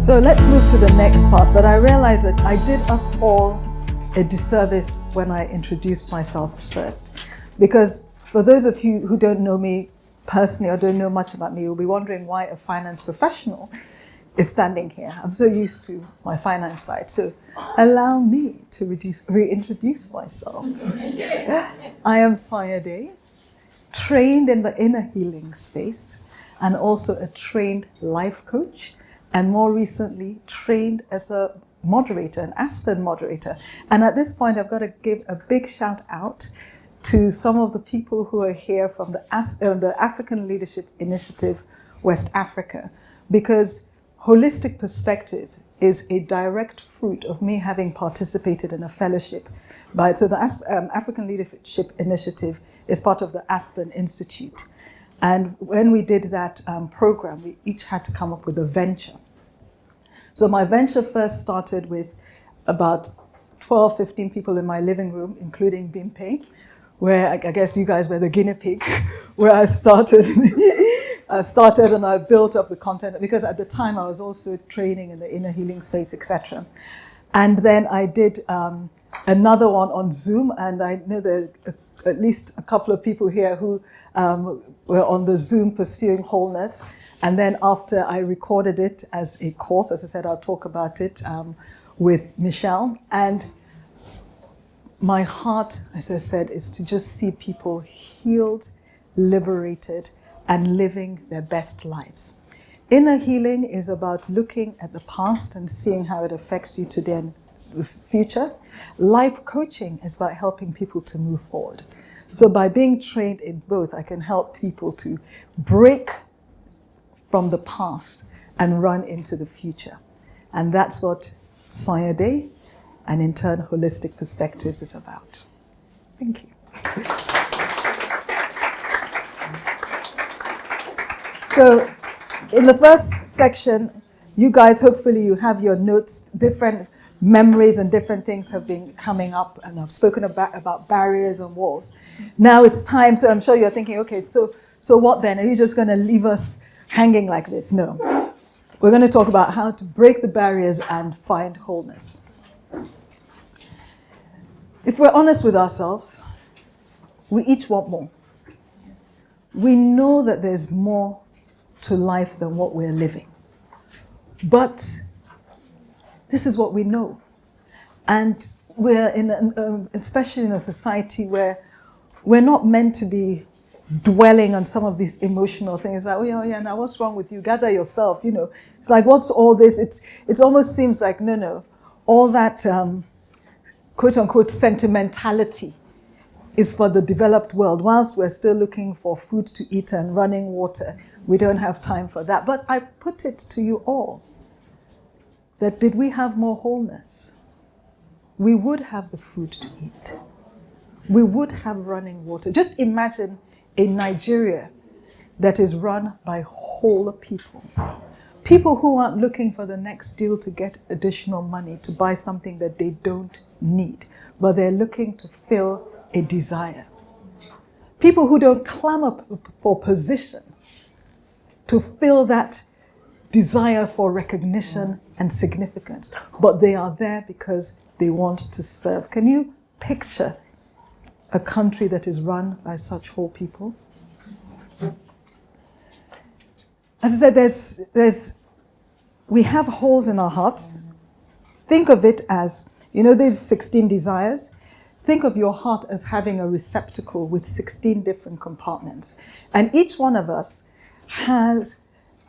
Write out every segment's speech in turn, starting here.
So let's move to the next part, but I realized that I did us all a disservice when I introduced myself first. Because for those of you who don't know me personally or don't know much about me, you'll be wondering why a finance professional is standing here. I'm so used to my finance side, so allow me to reintroduce myself. I am Sayade, trained in the inner healing space, and also a trained life coach, and more recently trained as a moderator, an Aspen moderator. And at this point, I've got to give a big shout out to some of the people who are here from the African Leadership Initiative, West Africa, because holistic perspective is a direct fruit of me having participated in a fellowship. So the African Leadership Initiative is part of the Aspen Institute. And when we did that program, we each had to come up with a venture. So my venture first started with about 12, 15 people in my living room, including Bimpe, where I guess you guys were the guinea pig, where I started. And I built up the content, because at the time I was also training in the inner healing space, etc. And then I did another one on Zoom, and I know there are at least a couple of people here who were on the Zoom pursuing wholeness. And then after I recorded it as a course, as I said, I'll talk about it with Michelle. And my heart, as I said, is to just see people healed, liberated, and living their best lives. Inner healing is about looking at the past and seeing how it affects you today and the future. Life coaching is about helping people to move forward. So by being trained in both, I can help people to break from the past and run into the future. And that's what Sayade, and in turn Holistic Perspectives, is about. Thank you. So in the first section, you guys, hopefully you have your notes, different memories and different things have been coming up, and I've spoken about barriers and walls. Now it's time, so I'm sure you're thinking, okay, so what then? Are you just going to leave us hanging like this? No. We're going to talk about how to break the barriers and find wholeness. If we're honest with ourselves, we each want more. We know that there's more to life than what we're living. But this is what we know. And we're especially in a society where we're not meant to be dwelling on some of these emotional things, like, oh yeah, now what's wrong with you? Gather yourself, It's like, what's all this? It almost seems like, no. All that quote unquote sentimentality is for the developed world. Whilst we're still looking for food to eat and running water, we don't have time for that. But I put it to you all that did we have more wholeness, we would have the food to eat. We would have running water. Just imagine a Nigeria that is run by whole people. People who aren't looking for the next deal to get additional money to buy something that they don't need, but they're looking to fill a desire. People who don't clamor for position to fill that desire for recognition and significance, but they are there because they want to serve. Can you picture a country that is run by such whole people? As I said, we have holes in our hearts. Think of it as, these 16 desires. Think of your heart as having a receptacle with 16 different compartments. And each one of us has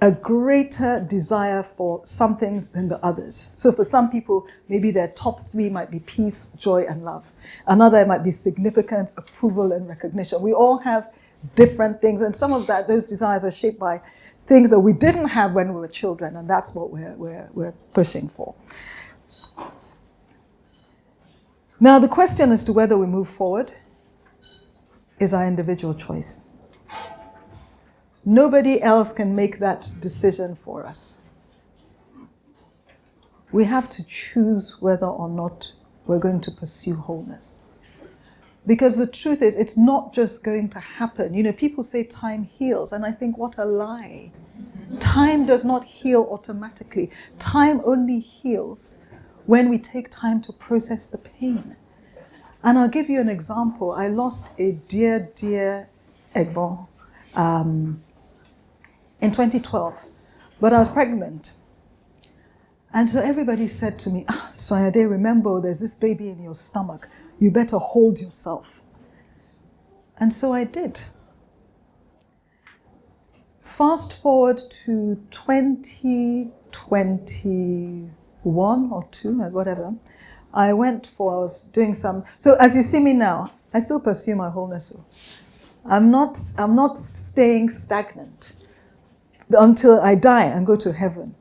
a greater desire for some things than the others. So for some people, maybe their top 3 might be peace, joy, and love. Another might be significance, approval, and recognition. We all have different things, and some of those desires are shaped by things that we didn't have when we were children, and that's what we're pushing for. Now, the question as to whether we move forward is our individual choice. Nobody else can make that decision for us. We have to choose whether or not we're going to pursue wholeness. Because the truth is, it's not just going to happen. People say time heals, and I think, what a lie. Time does not heal automatically. Time only heals when we take time to process the pain. And I'll give you an example. I lost a dear, dear Egbon in 2012, but I was pregnant. And so everybody said to me, Sayade, remember there's this baby in your stomach. You better hold yourself. And so I did. Fast forward to 2021 or 2, or whatever. I was doing some, so as you see me now, I still pursue my wholeness. I'm not staying stagnant. Until I die and go to heaven,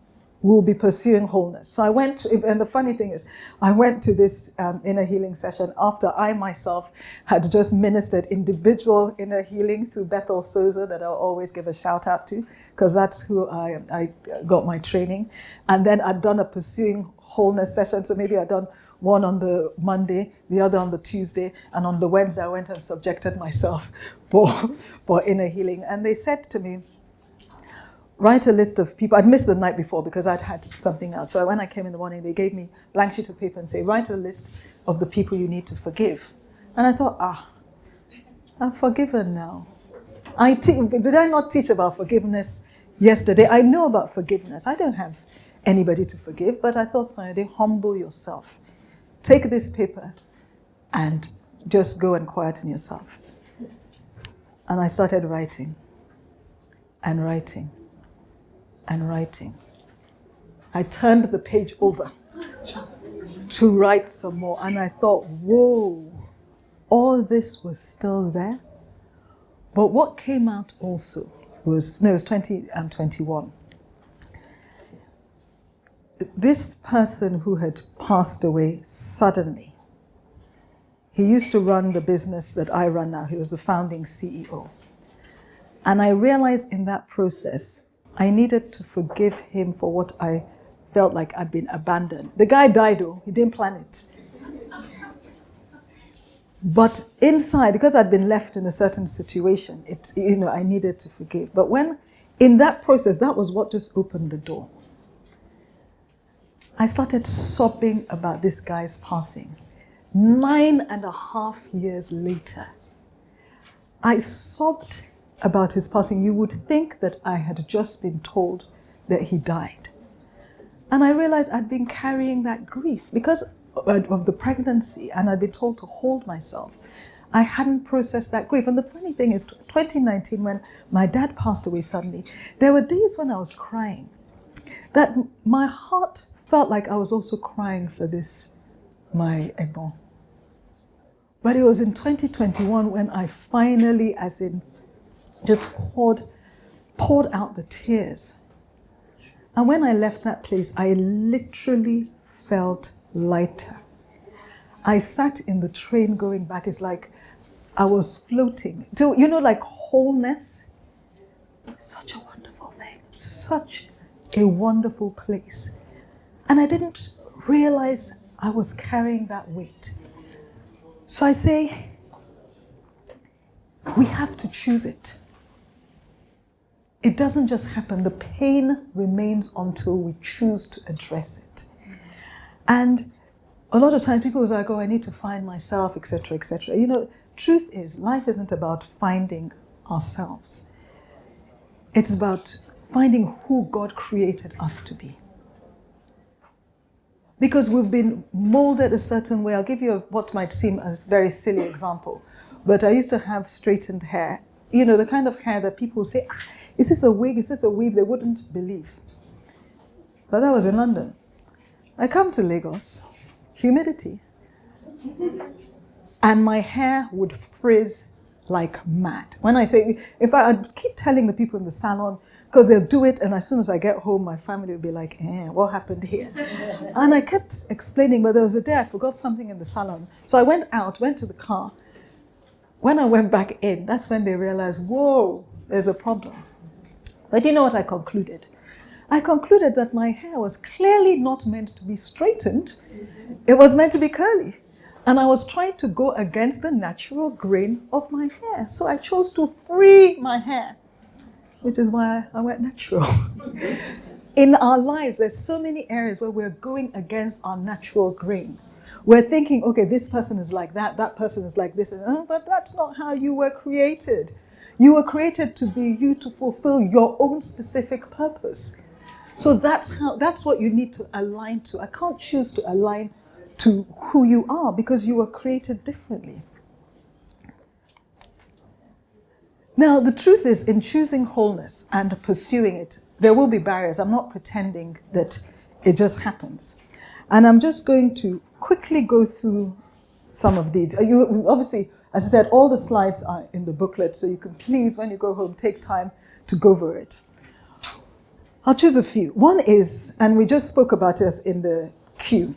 we'll be pursuing wholeness. So I went to, and the funny thing is, I went to this inner healing session after I myself had just ministered individual inner healing through Bethel Sozo, that I'll always give a shout out to, because that's who I got my training. And then I'd done a pursuing wholeness session, so maybe I'd done one on the Monday, the other on the Tuesday, and on the Wednesday I went and subjected myself for inner healing. And they said to me, write a list of people. I'd missed the night before because I'd had something else. So when I came in the morning, they gave me a blank sheet of paper and say, write a list of the people you need to forgive. And I thought, I'm forgiven now. Did I not teach about forgiveness yesterday? I know about forgiveness. I don't have anybody to forgive, but I thought, Sayade, humble yourself. Take this paper and just go and quieten yourself. And I started writing and writing and writing. I turned the page over to write some more, and I thought, whoa, all this was still there. But what came out also was, it was 2021. This person who had passed away suddenly, he used to run the business that I run now. He was the founding CEO. And I realized in that process, I needed to forgive him for what I felt like I'd been abandoned. The guy died though, he didn't plan it. But inside, because I'd been left in a certain situation, I needed to forgive. But when, in that process, that was what just opened the door. I started sobbing about this guy's passing. 9.5 years later, I sobbed about his passing. You would think that I had just been told that he died. And I realized I'd been carrying that grief because of the pregnancy, and I'd been told to hold myself. I hadn't processed that grief. And the funny thing is, 2019, when my dad passed away suddenly, there were days when I was crying, that my heart felt like I was also crying for this, my Egbon. But it was in 2021 when I finally, just poured out the tears. And when I left that place, I literally felt lighter. I sat in the train going back. It's like I was floating. So, like wholeness, such a wonderful thing, such a wonderful place. And I didn't realize I was carrying that weight. So I say, we have to choose it. It doesn't just happen. The pain remains until we choose to address it. And a lot of times people are like, I need to find myself, etc., etc. Truth is, life isn't about finding ourselves. It's about finding who God created us to be. Because we've been molded a certain way. I'll give you what might seem a very silly example. But I used to have straightened hair. The kind of hair that people say, is this a wig? Is this a weave? They wouldn't believe. But that was in London. I come to Lagos, humidity. And my hair would frizz like mad. When I say, I'd keep telling the people in the salon, because they'll do it, and as soon as I get home, my family will be like, what happened here? And I kept explaining, but there was a day I forgot something in the salon. So I went to the car. When I went back in, that's when they realized, whoa, there's a problem. But you know what I concluded? I concluded that my hair was clearly not meant to be straightened. It was meant to be curly. And I was trying to go against the natural grain of my hair. So I chose to free my hair. which is why I went natural. In our lives, there's so many areas where we're going against our natural grain. We're thinking, okay, this person is like that, that person is like this, but that's not how you were created. You were created to be you, to fulfill your own specific purpose. So that's what you need to align to. I can't choose to align to who you are because you were created differently. Now, the truth is, in choosing wholeness and pursuing it, there will be barriers. I'm not pretending that it just happens. And I'm just going to quickly go through some of these. You obviously, as I said, all the slides are in the booklet, so you can please, when you go home, take time to go over it. I'll choose a few. One is, and we just spoke about it in the queue,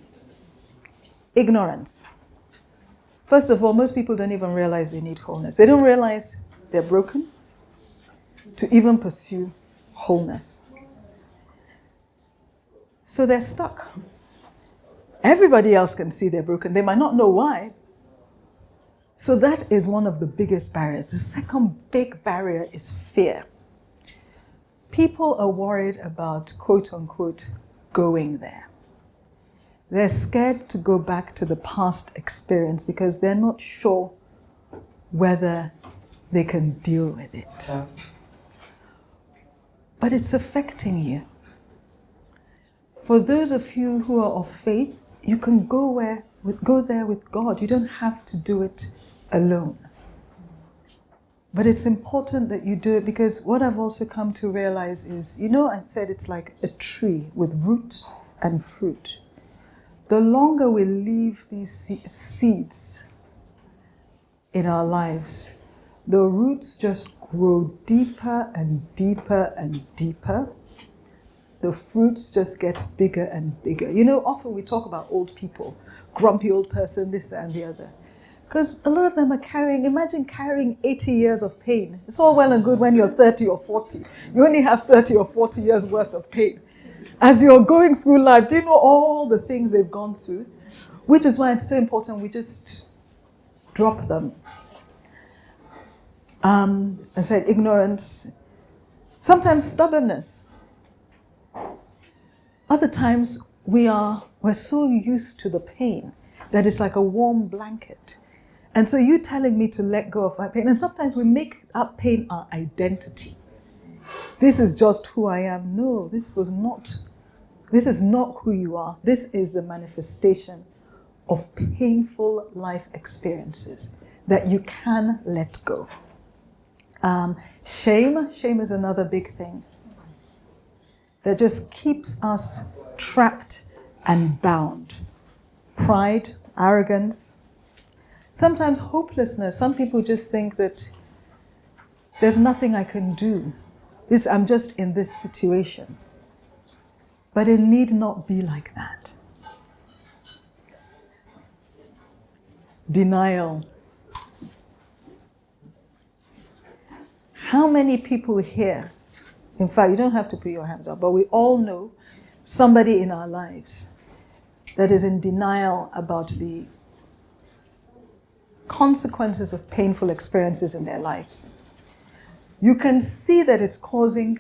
ignorance. First of all, most people don't even realize they need wholeness. They don't realize they're broken to even pursue wholeness. So they're stuck. Everybody else can see they're broken. They might not know why. So that is one of the biggest barriers. The second big barrier is fear. People are worried about, quote unquote, going there. They're scared to go back to the past experience because they're not sure whether they can deal with it. But it's affecting you. For those of you who are of faith, you can go there with God. You don't have to do it alone. But it's important that you do it because what I've also come to realize is, I said it's like a tree with roots and fruit. The longer we leave these seeds in our lives, the roots just grow deeper and deeper and deeper. The fruits just get bigger and bigger. Often we talk about old people, grumpy old person, this, that, and the other. Because a lot of them are imagine carrying 80 years of pain. It's all well and good when you're 30 or 40. You only have 30 or 40 years worth of pain. As you're going through life, do you know all the things they've gone through? Which is why it's so important we just drop them. I said ignorance, sometimes stubbornness. Other times we're so used to the pain that it's like a warm blanket. And so you telling me to let go of my pain, and sometimes we make that pain our identity. This is just who I am. No, this is not who you are. This is the manifestation of painful life experiences that you can let go. Shame is another big thing that just keeps us trapped and bound. Pride, arrogance, sometimes hopelessness. Some people just think that there's nothing I can do. I'm just in this situation. But it need not be like that. Denial. How many people here, in fact, you don't have to put your hands up, but we all know somebody in our lives that is in denial about the consequences of painful experiences in their lives. You can see that it's causing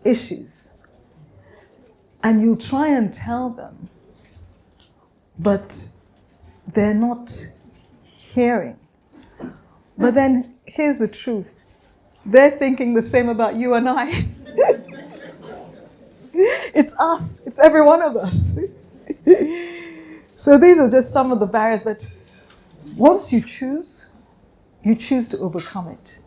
issues, and you'll try and tell them, but they're not hearing. But then here's the truth. They're thinking the same about you and I. It's us. It's every one of us. So these are just some of the barriers, but once you choose to overcome it.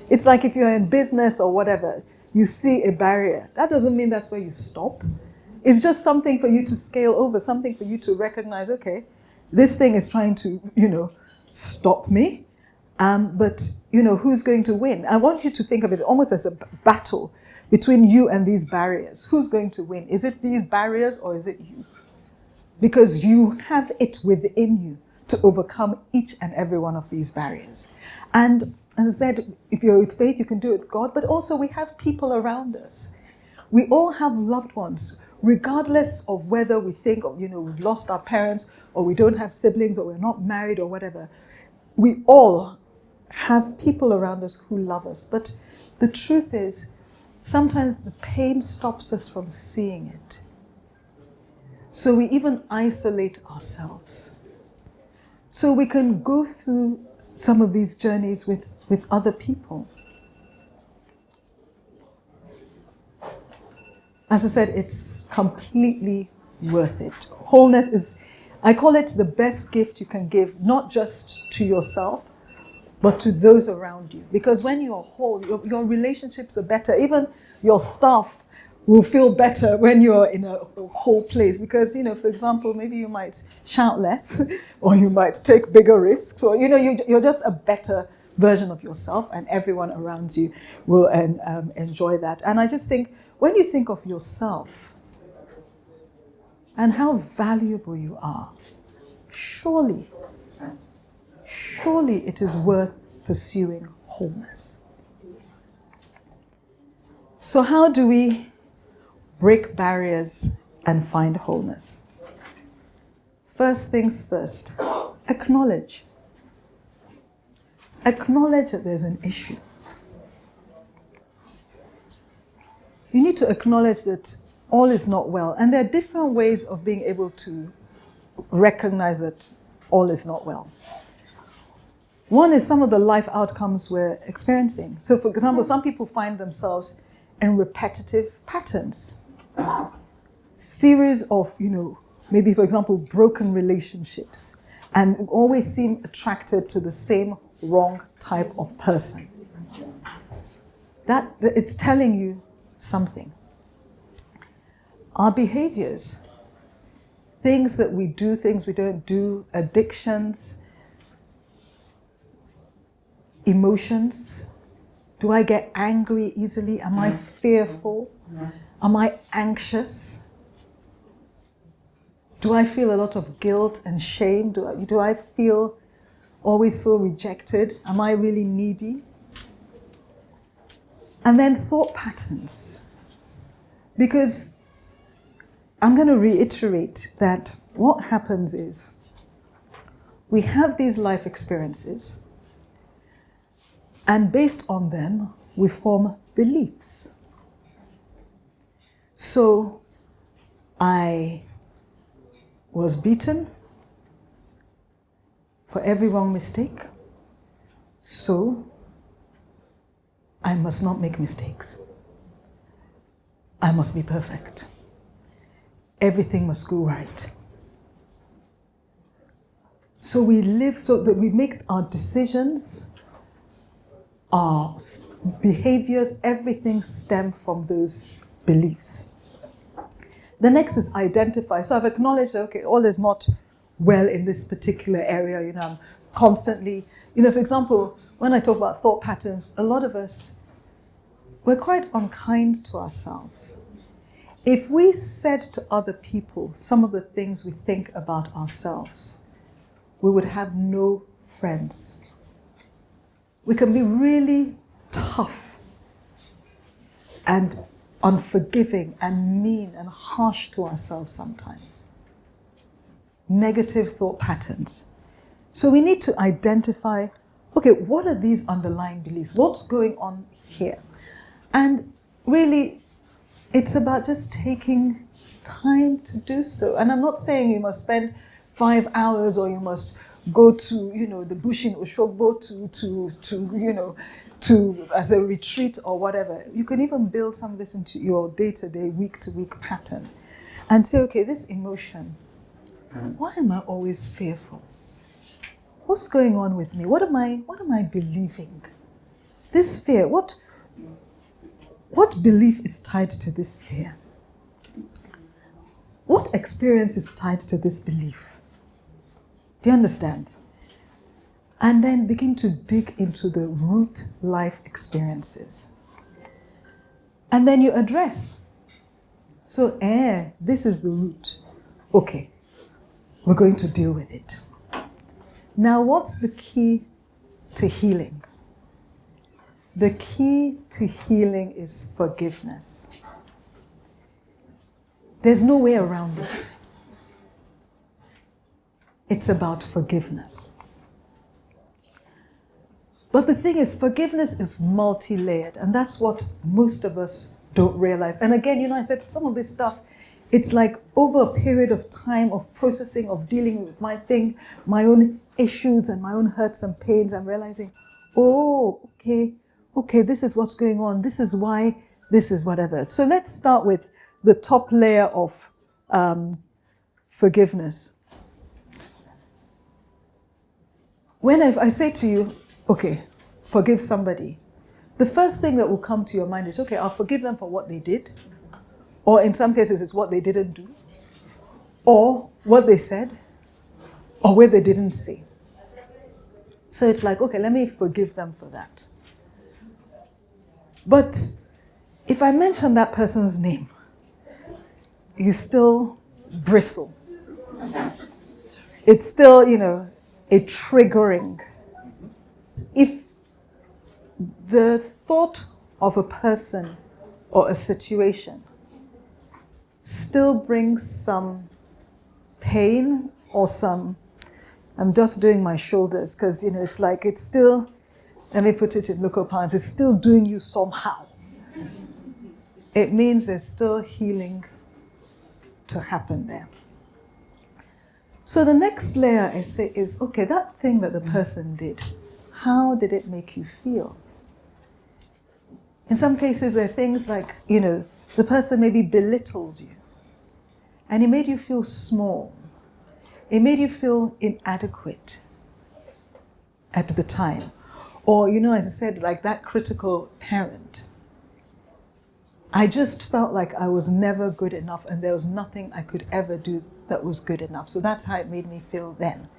It's like if you're in business or whatever, you see a barrier. That doesn't mean that's where you stop. It's just something for you to scale over, something for you to recognize, okay, this thing is trying to, stop me. But who's going to win? I want you to think of it almost as a battle between you and these barriers. Who's going to win? Is it these barriers or is it you? Because you have it within you to overcome each and every one of these barriers. And as I said, if you're with faith, you can do it with God, but also we have people around us. We all have loved ones, regardless of whether we think, we've lost our parents, or we don't have siblings, or we're not married, or whatever. We all have people around us who love us. But the truth is, sometimes the pain stops us from seeing it. So we even isolate ourselves. So we can go through some of these journeys with other people. As I said, it's completely worth it. Wholeness is, I call it the best gift you can give, not just to yourself, but to those around you. Because when you're whole, your relationships are better. Even your staff will feel better when you're in a whole place. Because, for example, maybe you might shout less, or you might take bigger risks, or, you're just a better version of yourself, and everyone around you will enjoy that. And I just think, when you think of yourself and how valuable you are, surely it is worth pursuing wholeness. So how do we break barriers and find wholeness? First things first, acknowledge. Acknowledge that there's an issue. You need to acknowledge that all is not well. And there are different ways of being able to recognize that all is not well. One is some of the life outcomes we're experiencing. So, for example, some people find themselves in repetitive patterns. Series of, maybe, for example, broken relationships, and always seem attracted to the same wrong type of person. That it's telling you something. Our behaviors, things that we do, things we don't do, addictions, emotions. Do I get angry easily? Am I fearful? Am I anxious? Do I feel a lot of guilt and shame? Do I always feel rejected? Am I really needy? And then thought patterns. Because I'm going to reiterate that what happens is we have these life experiences, and based on them, we form beliefs. So I was beaten for every wrong mistake, so I must not make mistakes. I must be perfect. Everything must go right. So we live so that we make our decisions, our behaviors, everything stem from those beliefs. The next is identify. So I've acknowledged that, okay, all is not well in this particular area. I'm constantly, for example, when I talk about thought patterns, a lot of us, we're quite unkind to ourselves. If we said to other people some of the things we think about ourselves, we would have no friends. We can be really tough and unforgiving and mean and harsh to ourselves sometimes. Negative thought patterns. So we need to identify, okay, what are these underlying beliefs? What's going on here? And really, it's about just taking time to do so. And I'm not saying you must spend 5 hours or you must go to, the bush in Oshogbo to as a retreat or whatever. You can even build some of this into your day-to-day, week-to-week pattern and say, okay, this emotion, why am I always fearful? What's going on with me? What am I believing? This fear, what belief is tied to this fear? What experience is tied to this belief? Do you understand? And then begin to dig into the root life experiences. And then you address. So, this is the root. Okay, we're going to deal with it. Now, what's the key to healing? The key to healing is forgiveness. There's no way around it. It's about forgiveness. But the thing is, forgiveness is multi-layered, and that's what most of us don't realize. And again, I said some of this stuff, it's like over a period of time of processing, of dealing with my own issues and my own hurts and pains. I'm realizing, okay, this is what's going on. This is why, this is whatever. So let's start with the top layer of forgiveness. When I say to you, okay, forgive somebody, the first thing that will come to your mind is, okay, I'll forgive them for what they did. Or in some cases, it's what they didn't do. Or what they said. Or what they didn't say. So it's like, okay, let me forgive them for that. But if I mention that person's name, you still bristle. It's still, a triggering. If the thought of a person or a situation still brings some pain or I'm just doing my shoulders because, it's still, let me put it in local parlance, it's still doing you somehow. It means there's still healing to happen there. So the next layer I say is, okay, that thing that the person did, how did it make you feel? In some cases, there are things like, the person maybe belittled you. And it made you feel small. It made you feel inadequate at the time. Or, as I said, like that critical parent. I just felt like I was never good enough and there was nothing I could ever do that was good enough. So that's how it made me feel then.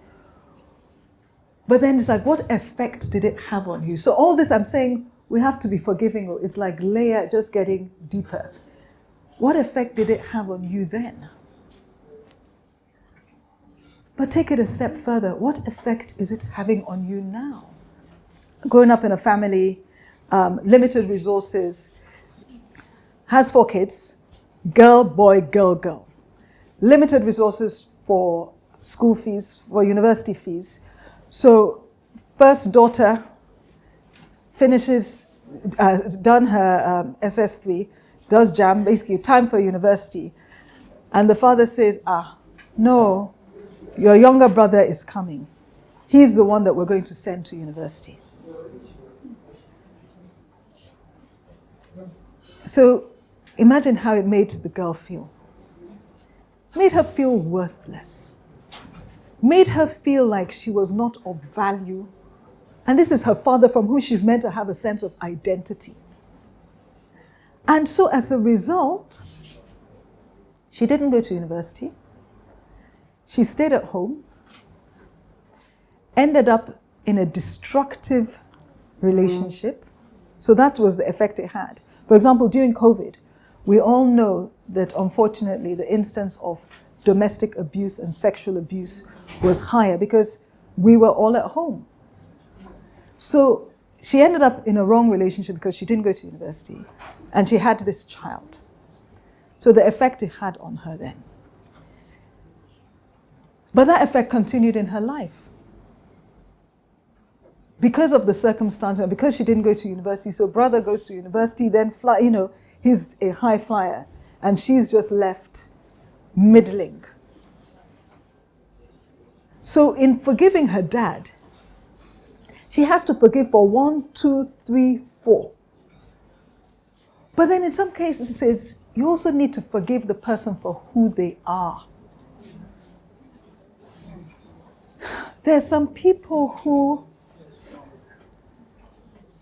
But then it's like, what effect did it have on you? So all this I'm saying, we have to be forgiving. It's like layer just getting deeper. What effect did it have on you then? But take it a step further. What effect is it having on you now? Growing up in a family, limited resources, has 4 kids, girl, boy, girl, girl. Limited resources for school fees, for university fees. So first daughter finishes, done her SS3, does JAM, basically time for university. And the father says, no, your younger brother is coming. He's the one that we're going to send to university. So imagine how it made the girl feel. Made her feel worthless. Made her feel like she was not of value. And this is her father from whom she's meant to have a sense of identity. And so as a result, she didn't go to university. She stayed at home, ended up in a destructive relationship. So that was the effect it had. For example, during COVID, we all know that unfortunately the instance of domestic abuse and sexual abuse was higher because we were all at home. So she ended up in a wrong relationship because she didn't go to university and she had this child. So the effect it had on her then. But that effect continued in her life. Because of the circumstance and because she didn't go to university, so brother goes to university, then he's a high flyer, and she's just left middling. So in forgiving her dad, she has to forgive for 1, 2, 3, 4. But then in some cases it says, you also need to forgive the person for who they are. There are some people who,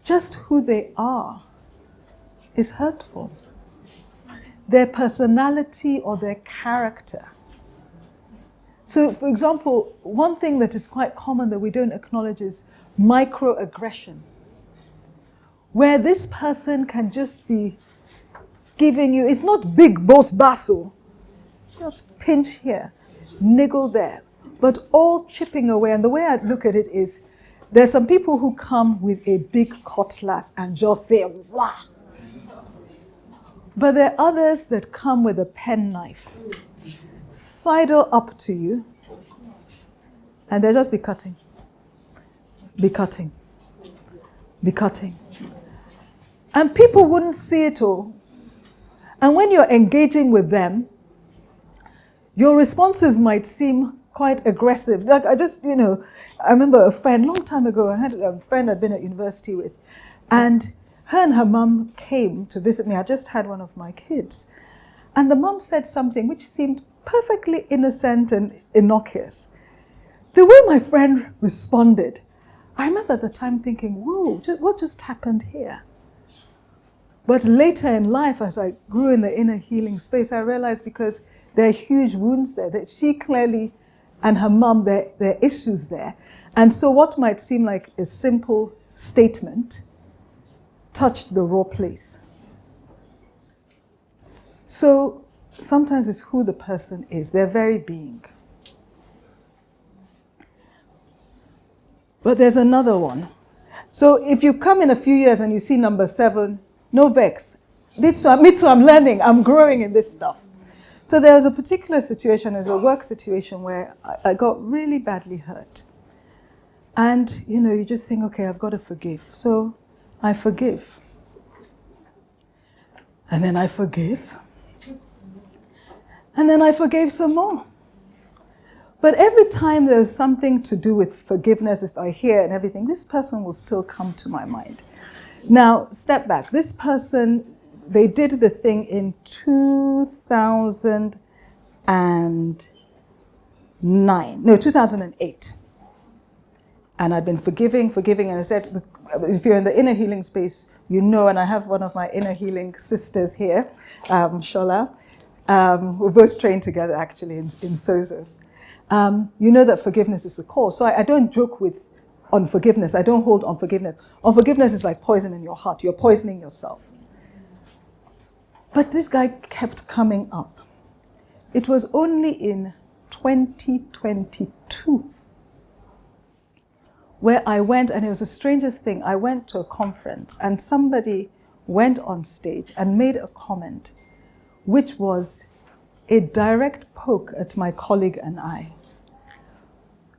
just who they are is hurtful. Their personality or their character. So, for example, one thing that is quite common that we don't acknowledge is microaggression, where this person can just be giving you, it's not big boss basso, just pinch here, niggle there, but all chipping away. And the way I look at it is, there's some people who come with a big cutlass and just say, wah. But there are others that come with a penknife, sidle up to you, and they'll just be cutting, be cutting, be cutting. And people wouldn't see it all, And when you're engaging with them, your responses might seem quite aggressive. Like I remember a friend, long time ago, I had a friend I'd been at university with, and her and her mum came to visit me. I just had one of my kids. And the mum said something which seemed perfectly innocent and innocuous. The way my friend responded, I remember at the time thinking, whoa, what just happened here? But later in life, as I grew in the inner healing space, I realized because there are huge wounds there, that she clearly and her mum, there are issues there. And so what might seem like a simple statement touched the raw place. So sometimes it's who the person is, their very being. But there's another one. So if you come in a few years and you see number 7, no vex. Me too, I'm learning, I'm growing in this stuff. So there was a particular situation, it was a work situation where I got really badly hurt. And, you just think, okay, I've got to forgive. So I forgive. And then I forgive. And then I forgave some more. But every time there's something to do with forgiveness, if I hear and everything, this person will still come to my mind. Now, step back. This person, they did the thing in 2008. And I'd been forgiving, and I said, if you're in the inner healing space, and I have one of my inner healing sisters here, Shola. We're both trained together, actually, in Sozo. You know that forgiveness is the core. So I don't joke with unforgiveness. I don't hold unforgiveness. Unforgiveness is like poison in your heart. You're poisoning yourself. But this guy kept coming up. It was only in 2022 where I went, and it was the strangest thing. I went to a conference, and somebody went on stage and made a comment, which was a direct poke at my colleague and I.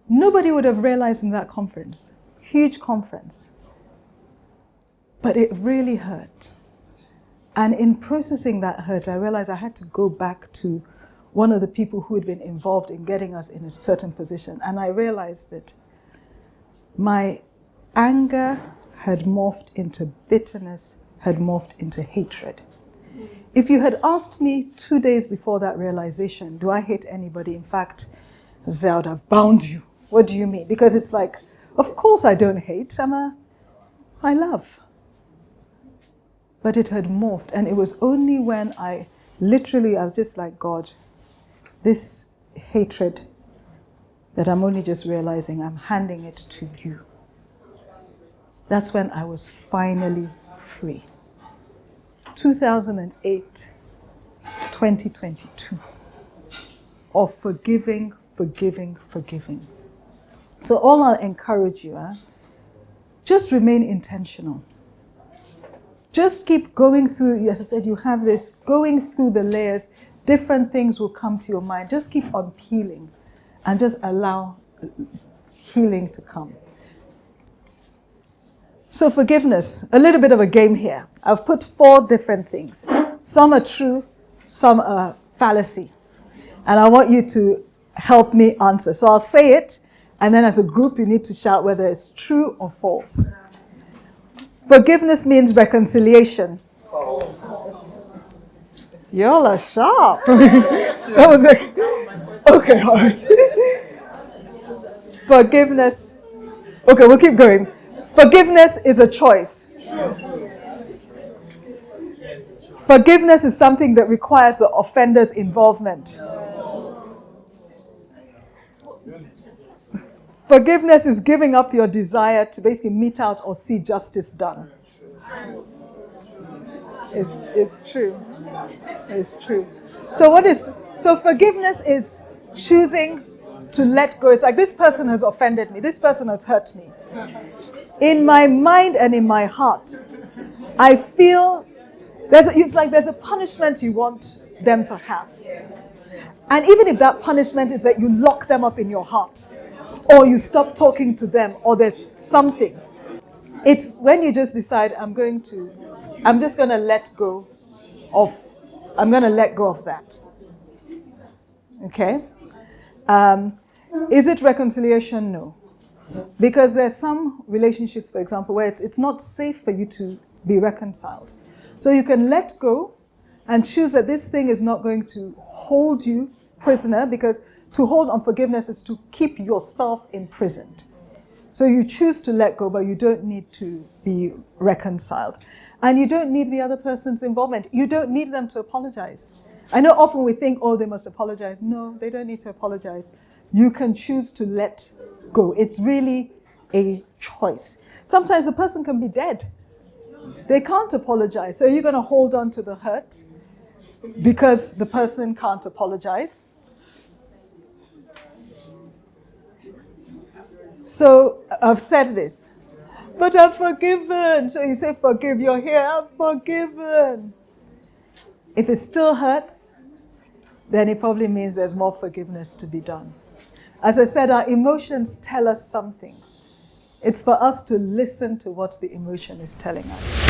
Nobody would have realized in that conference, huge conference, but it really hurt. And in processing that hurt, I realized I had to go back to one of the people who had been involved in getting us in a certain position. And I realized that my anger had morphed into bitterness, had morphed into hatred. If you had asked me 2 days before that realization, do I hate anybody? In fact, I would have bound you. What do you mean? Because it's like, of course I don't hate. I love. But it had morphed. And it was only when I was just like, God, this hatred that I'm only just realizing I'm handing it to you. That's when I was finally free. 2008, 2022, of forgiving. So all I'll encourage you, just remain intentional. Just keep going through, as I said, you have this, going through the layers, different things will come to your mind. Just keep on peeling and just allow healing to come. So forgiveness, a little bit of a game here. I've put 4 different things. Some are true, some are fallacy. And I want you to help me answer. So I'll say it, and then as a group you need to shout whether it's true or false. Forgiveness means reconciliation. False. Y'all are sharp. That was okay, all right. Forgiveness. Okay, we'll keep going. Forgiveness is a choice. Forgiveness is something that requires the offender's involvement. Forgiveness is giving up your desire to basically mete out or see justice done. It's true. It's true. So forgiveness is choosing to let go. It's like, this person has offended me. This person has hurt me. In my mind and in my heart, I feel it's like there's a punishment you want them to have. And even if that punishment is that you lock them up in your heart, or you stop talking to them, or there's something. It's when you just decide, I'm just going to let go of I'm going to let go of that. Okay? Is it reconciliation? No. Because there's some relationships, for example, where it's not safe for you to be reconciled. So you can let go and choose that this thing is not going to hold you prisoner, because to hold unforgiveness is to keep yourself imprisoned. So you choose to let go, but you don't need to be reconciled. And you don't need the other person's involvement. You don't need them to apologize. I know often we think, oh, they must apologize. No, they don't need to apologize. You can choose to let go. It's really a choice. Sometimes the person can be dead. They can't apologize. So you're going to hold on to the hurt because the person can't apologize. So I've said this, but I'm forgiven. So you say, forgive, you're here, I'm forgiven. If it still hurts, then it probably means there's more forgiveness to be done. As I said, our emotions tell us something. It's for us to listen to what the emotion is telling us.